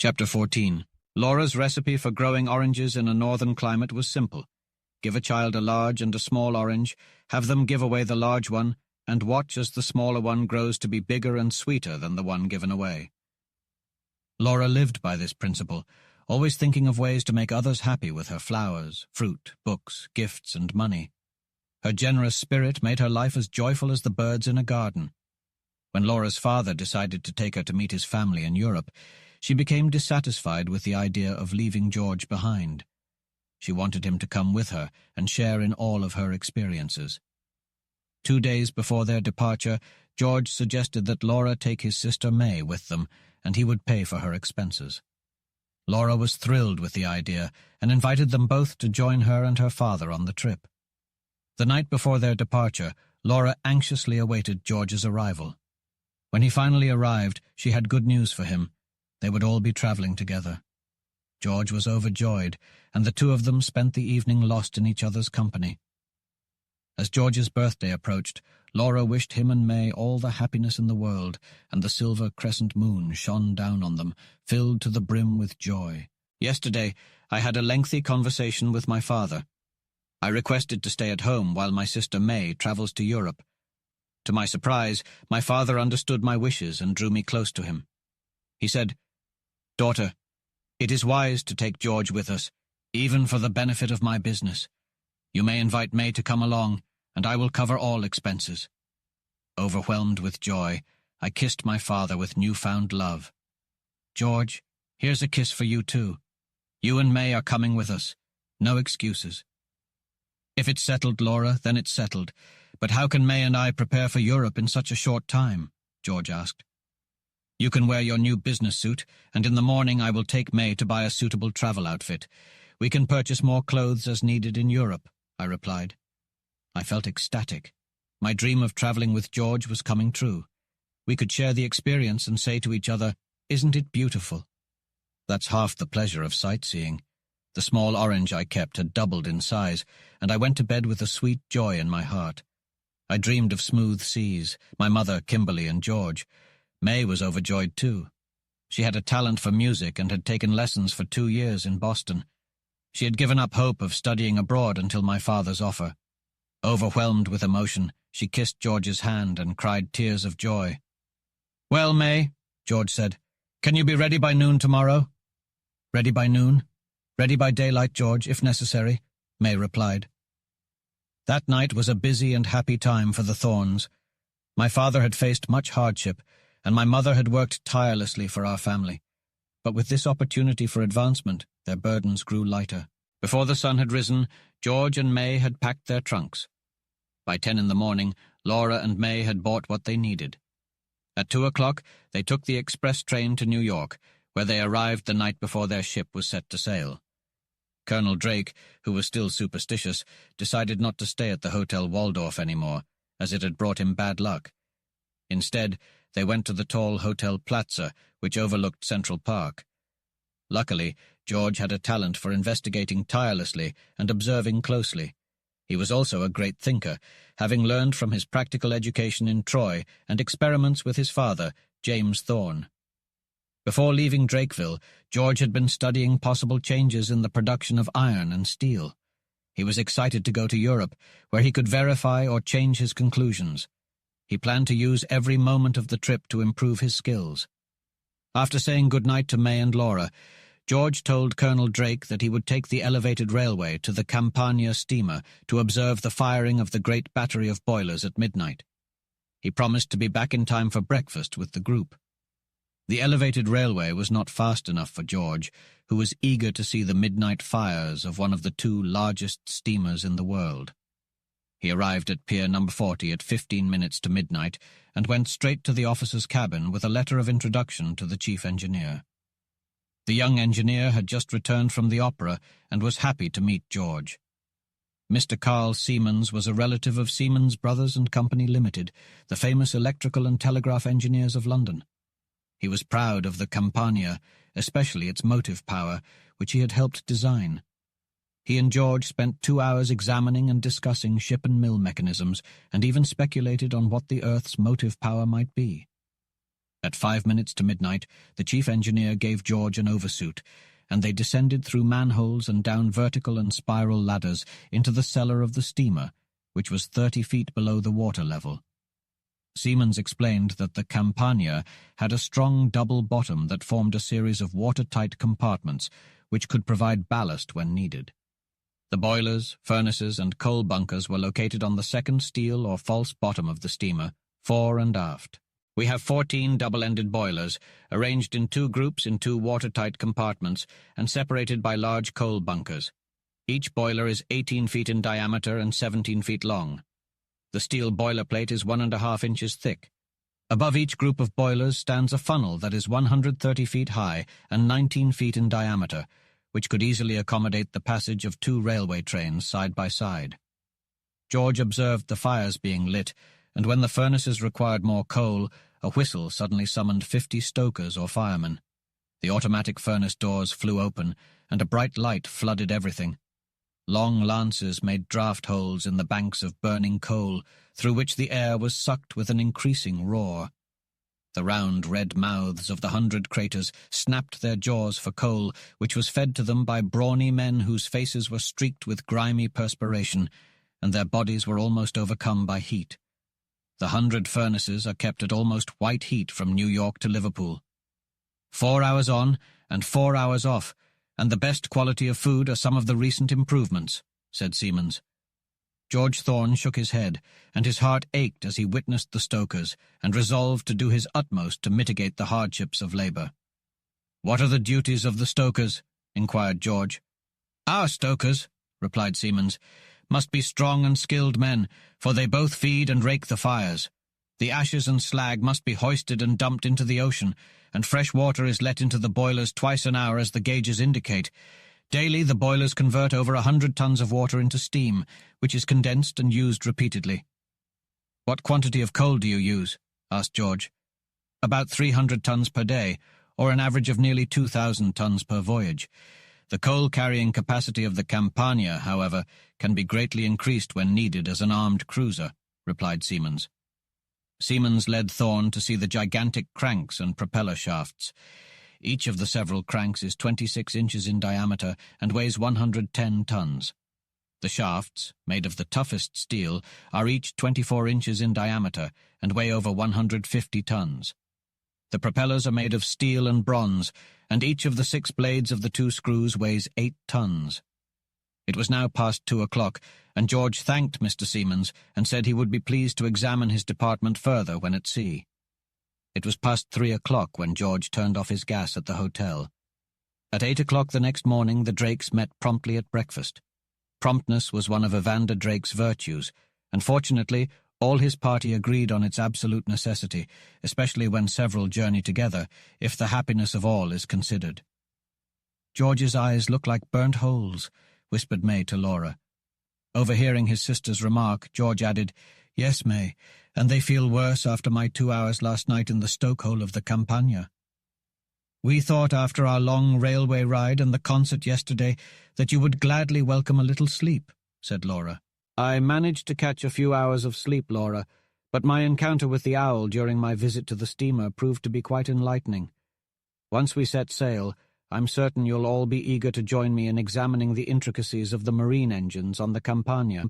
Chapter 14. Laura's recipe for growing oranges in a northern climate was simple. Give a child a large and a small orange, have them give away the large one, and watch as the smaller one grows to be bigger and sweeter than the one given away. Laura lived by this principle, always thinking of ways to make others happy with her flowers, fruit, books, gifts, and money. Her generous spirit made her life as joyful as the birds in a garden. When Laura's father decided to take her to meet his family in Europe, she became dissatisfied with the idea of leaving George behind. She wanted him to come with her and share in all of her experiences. 2 days before their departure, George suggested that Laura take his sister May with them, and he would pay for her expenses. Laura was thrilled with the idea and invited them both to join her and her father on the trip. The night before their departure, Laura anxiously awaited George's arrival. When he finally arrived, she had good news for him. They would all be traveling together. George was overjoyed, and the two of them spent the evening lost in each other's company. As George's birthday approached, Laura wished him and May all the happiness in the world, and the silver crescent moon shone down on them, filled to the brim with joy. Yesterday, I had a lengthy conversation with my father. I requested to stay at home while my sister May travels to Europe. To my surprise, my father understood my wishes and drew me close to him. He said, "Daughter, it is wise to take George with us, even for the benefit of my business. You may invite May to come along, and I will cover all expenses." Overwhelmed with joy, I kissed my father with newfound love. "George, here's a kiss for you too. You and May are coming with us. No excuses." "If it's settled, Laura, then it's settled. But how can May and I prepare for Europe in such a short time?" George asked. "You can wear your new business suit, and in the morning I will take May to buy a suitable travel outfit. We can purchase more clothes as needed in Europe," I replied. I felt ecstatic. My dream of traveling with George was coming true. We could share the experience and say to each other, "Isn't it beautiful?" That's half the pleasure of sightseeing. The small orange I kept had doubled in size, and I went to bed with a sweet joy in my heart. I dreamed of smooth seas, my mother, Kimberly, and George. May was overjoyed too. She had a talent for music and had taken lessons for 2 years in Boston. She had given up hope of studying abroad until my father's offer. Overwhelmed with emotion, she kissed George's hand and cried tears of joy. "Well, May," George said, "can you be ready by noon tomorrow?" "Ready by noon? Ready by daylight, George, if necessary," May replied. That night was a busy and happy time for the Thorns. My father had faced much hardship, and my mother had worked tirelessly for our family. But with this opportunity for advancement, their burdens grew lighter. Before the sun had risen, George and May had packed their trunks. By 10 in the morning, Laura and May had bought what they needed. At 2 o'clock, they took the express train to New York, where they arrived the night before their ship was set to sail. Colonel Drake, who was still superstitious, decided not to stay at the Hotel Waldorf anymore, as it had brought him bad luck. Instead, they went to the tall Hotel Plaza, which overlooked Central Park. Luckily, George had a talent for investigating tirelessly and observing closely. He was also a great thinker, having learned from his practical education in Troy and experiments with his father, James Thorn. Before leaving Drakeville, George had been studying possible changes in the production of iron and steel. He was excited to go to Europe, where he could verify or change his conclusions. He planned to use every moment of the trip to improve his skills. After saying goodnight to May and Laura, George told Colonel Drake that he would take the elevated railway to the Campania steamer to observe the firing of the great battery of boilers at midnight. He promised to be back in time for breakfast with the group. The elevated railway was not fast enough for George, who was eager to see the midnight fires of one of the 2 largest steamers in the world. He arrived at Pier No. 40 at 15 minutes to midnight and went straight to the officer's cabin with a letter of introduction to the chief engineer. The young engineer had just returned from the opera and was happy to meet George. Mr. Carl Siemens was a relative of Siemens Brothers and Company Limited, the famous electrical and telegraph engineers of London. He was proud of the Campania, especially its motive power, which he had helped design. He and George spent 2 hours examining and discussing ship and mill mechanisms, and even speculated on what the Earth's motive power might be. At 5 minutes to midnight, the chief engineer gave George an oversuit, and they descended through manholes and down vertical and spiral ladders into the cellar of the steamer, which was 30 feet below the water level. Siemens explained that the Campania had a strong double bottom that formed a series of watertight compartments which could provide ballast when needed. The boilers, furnaces, and coal bunkers were located on the second steel or false bottom of the steamer, fore and aft. We have 14 double-ended boilers, arranged in 2 groups in 2 watertight compartments and separated by large coal bunkers. Each boiler is 18 feet in diameter and 17 feet long. The steel boiler plate is 1.5 inches thick. Above each group of boilers stands a funnel that is 130 feet high and 19 feet in diameter, which could easily accommodate the passage of 2 railway trains side by side. George observed the fires being lit, and when the furnaces required more coal, a whistle suddenly summoned 50 stokers or firemen. The automatic furnace doors flew open, and a bright light flooded everything. Long lances made draft holes in the banks of burning coal, through which the air was sucked with an increasing roar. The round red mouths of the 100 craters snapped their jaws for coal, which was fed to them by brawny men whose faces were streaked with grimy perspiration, and their bodies were almost overcome by heat. The 100 furnaces are kept at almost white heat from New York to Liverpool. 4 hours on and 4 hours off, and the best quality of food are some of the recent improvements, said Siemens. George Thorn shook his head, and his heart ached as he witnessed the stokers, and resolved to do his utmost to mitigate the hardships of labor. "What are the duties of the stokers?" inquired George. "Our stokers," replied Siemens, "must be strong and skilled men, for they both feed and rake the fires. The ashes and slag must be hoisted and dumped into the ocean, and fresh water is let into the boilers twice an hour as the gauges indicate. Daily the boilers convert over 100 tons of water into steam, which is condensed and used repeatedly." "What quantity of coal do you use?" asked George. "About 300 tons per day, or an average of nearly 2,000 tons per voyage. The coal-carrying capacity of the Campania, however, can be greatly increased when needed as an armed cruiser," replied Siemens. Siemens led Thorn to see the gigantic cranks and propeller shafts. Each of the several cranks is 26 inches in diameter and weighs 110 tons. The shafts, made of the toughest steel, are each 24 inches in diameter and weigh over 150 tons. The propellers are made of steel and bronze, and each of the 6 blades of the 2 screws weighs 8 tons. It was now past 2 o'clock, and George thanked Mr. Siemens and said he would be pleased to examine his department further when at sea. It was past 3 o'clock when George turned off his gas at the hotel. At 8 o'clock the next morning the Drakes met promptly at breakfast. Promptness was one of Evander Drake's virtues, and fortunately all his party agreed on its absolute necessity, especially when several journey together, if the happiness of all is considered. "George's eyes look like burnt holes," whispered May to Laura. Overhearing his sister's remark, George added, "Yes, May, and they feel worse after my 2 hours last night in the stokehole of the Campania. We thought after our long railway ride and the concert yesterday that you would gladly welcome a little sleep," said Laura. "I managed to catch a few hours of sleep, Laura, but my encounter with the owl during my visit to the steamer proved to be quite enlightening. Once we set sail, I'm certain you'll all be eager to join me in examining the intricacies of the marine engines on the Campania."